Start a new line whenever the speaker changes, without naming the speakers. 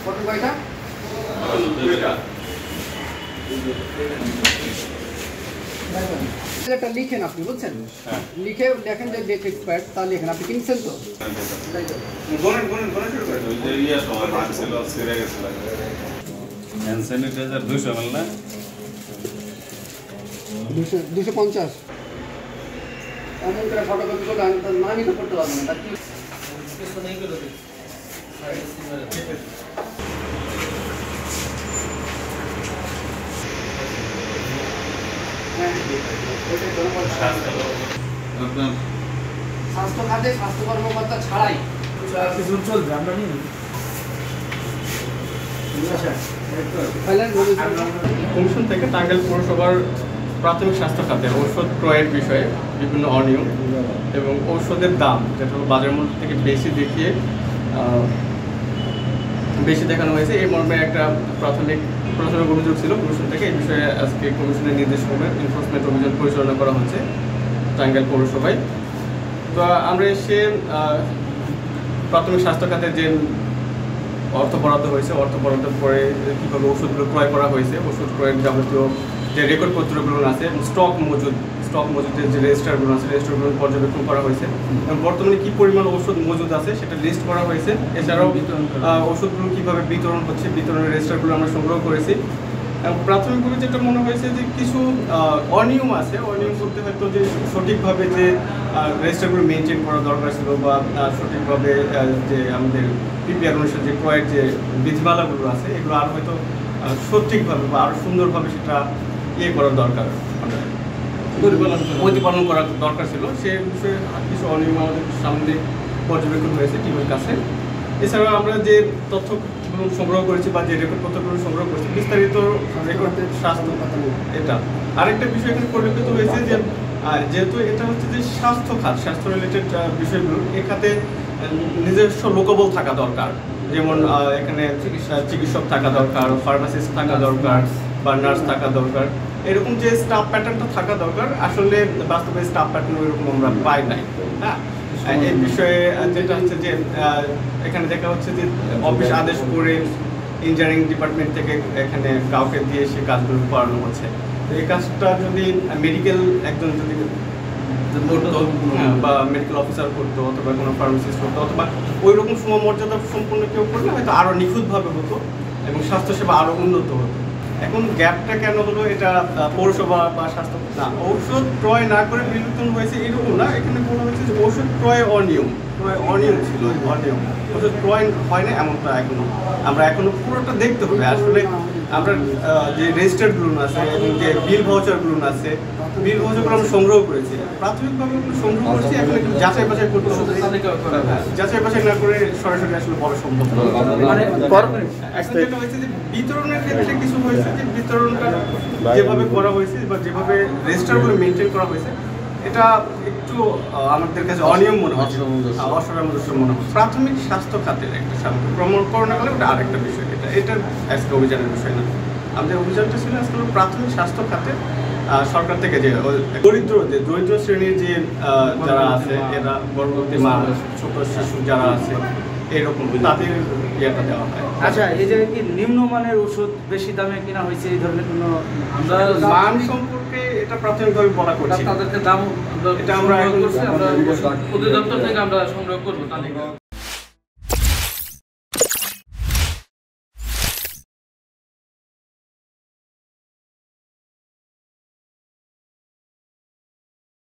পটল কয়টা? এটা লিখেন আপনি, বুঝছেন? লিখে দেখেন যে ডেট এক্সপায়ার্ড, তা লিখেন। আপনি কিনছেন তো?
হ্যান্ড স্যানিটাইজার 200 ml না?
250। এমন করে ফটোকপি করে নামই তো করতে পারবেন না। কি স্বাস্থ্য খাতে স্বাস্থ্য কর্মকর্তা ছাড়াই চলবে, আমরা নিই।
কমিশন থেকে টাঙ্গাইল পৌরসভার প্রাথমিক স্বাস্থ্য খাতে ঔষধ ক্রয়ের বিষয়ে বিভিন্ন অনিয়ম এবং ঔষধের দাম যেটা বাজার মূল্য থেকে বেশি দেখিয়ে বেশি দেখানো হয়েছে, এই মর্মে একটা প্রাথমিক অভিযোগ ছিল কমিশন থেকে। এই বিষয়ে আজকে কমিশনের নির্দেশক্রমে এনফোর্সমেন্ট অভিযান পরিচালনা করা হচ্ছে টাঙ্গাইল পৌরসভায়। তো আমরা এসে প্রাথমিক স্বাস্থ্য খাতে যে অর্থ বরাদ্দ হয়েছে, অর্থ বরাদ্দের পরে কীভাবে ওষুধগুলো ক্রয় করা হয়েছে, ওষুধ ক্রয়ের যাবতীয় যে রেকর্ডপত্রগুলো আছে, স্টক মজুদের যে রেজিস্টারগুলো আছে, রেজিস্টারগুলো পর্যবেক্ষণ করা হয়েছে এবং বর্তমানে কী পরিমাণ ওষুধ মজুদ আছে সেটা লিস্ট করা হয়েছে। এছাড়াও ওষুধগুলো কীভাবে বিতরণ হচ্ছে, বিতরণের রেজিস্টারগুলো আমরা সংগ্রহ করেছি। এবং প্রাথমিকভাবে যেটা মনে হয়েছে যে কিছু অনিয়ম আছে, অনিয়ম করতে হয়তো যে সঠিকভাবে যে রেজিস্টারগুলো মেনটেন করা দরকার ছিল বা সঠিকভাবে যে আমাদের পিপিআর অনুসারে যে ক্রয়ের যে বিধিমালাগুলো আছে এগুলো আরও হয়তো সঠিকভাবে বা আরও সুন্দরভাবে সেটা করার দরকার, মানে প্রতিপালন করার দরকার ছিল। সে বিষয়ে কিছু অনিয়ম আমাদের সামনে পর্যবেক্ষণ হয়েছে টিমের কাছে। এছাড়াও আমরা যে তথ্যগুলো সংগ্রহ করেছি বা যে রেকর্ডপত্রগুলো সংগ্রহ করেছি, বিস্তারিত রেকর্ডের স্বাস্থ্য এটা আরেকটা বিষয় এখানে পরিলক্ষিত হয়েছে যে যেহেতু এটা হচ্ছে যে স্বাস্থ্য খাত, স্বাস্থ্য রিলেটেড বিষয়গুলো, এ খাতে নিজস্ব লোকবল থাকা দরকার। যেমন এখানে চিকিৎসক থাকা দরকার, ফার্মাসিস্ট থাকা দরকার বা নার্স থাকা দরকার, এরকম যে স্টাফ প্যাটার্নটা থাকা দরকার। আসলে বাস্তবে স্টাফ প্যাটার্ন এরকম আমরা পাই নাই। হ্যাঁ, এই বিষয়ে যেটা হচ্ছে যে এখানে দেখা হচ্ছে যে অফিস আদেশ করে ইঞ্জিনিয়ারিং ডিপার্টমেন্ট থেকে এখানে কাউকে দিয়ে সে কাজগুলো করানো হচ্ছে। তো এই কাজটা যদি মেডিকেল একজন যদি করতো বা মেডিকেল অফিসার করতো অথবা কোনো ফার্মাসিস্ট করতো অথবা ওই রকম সমমর্যাদা সম্পূর্ণ কেউ করলে হয়তো আরও নিখুঁতভাবে হতো এবং স্বাস্থ্যসেবা আরও উন্নত হতো। এখন গ্যাপটা কেন হলো, এটা পৌরসভা বা স্বাস্থ্য না, ঔষধ ক্রয় না করে বিলুপ্তন হয়েছে এরকম না। এখানে বলা হয়েছে যে ঔষধ ক্রয় অনিয়ম ছিল, অনিয়ম ওষুধ ক্রয় হয় না এমনটা এখনো পুরোটা দেখতে হবে। আসলে আমরা যে রেজিস্টারগুলো আছে এবং যে বিল ভাউচারগুলো আছে, বিল ভাউচারগুলো আমরা সংগ্রহ করেছি, প্রাথমিকভাবে সংগ্রহ করছি। এখন একটু যাচাই বাছাই করতে হবে, যাচাই বাছাই না করে সরাসরি আসলে বলা সম্ভব না। এখন যেটা হয়েছে যে বিতরণের ক্ষেত্রে কিছু হয়েছে যে বিতরণটা যেভাবে করা হয়েছে বা যেভাবে রেজিস্টারগুলো মেনটেন করা হয়েছে, এটা একটু আমাদের কাছে অনিয়ম মনে হচ্ছে, অসামঞ্জস্য মনে হচ্ছে। প্রাথমিক স্বাস্থ্য খাতের একটা করোনাকালে ওটা আরেকটা বিষয়, এটা আজকে অভিযানের বিষয় না। আমাদের অভিযানটা ছিল আজকে প্রাথমিক স্বাস্থ্য খাতে সরকার থেকে যে দরিদ্র শ্রেণীর যে যারা আছে, এরা গর্ভবতী মা, ছোট শিশু যারা আছে, এরকম তাদের ইয়েটা দেওয়া হয়।
আচ্ছা, এই জায়গায় কি নিম্নমানের ওষুধ বেশি দামে কিনা হয়েছে, এই ধরনের কোনো
আমরা মান সম্পর্কে এটা প্রাথমিকভাবে বলা করছি,
তাদেরকে দাম
এটা আমরা
অধিদপ্তর থেকে আমরা সংগ্রহ করবো।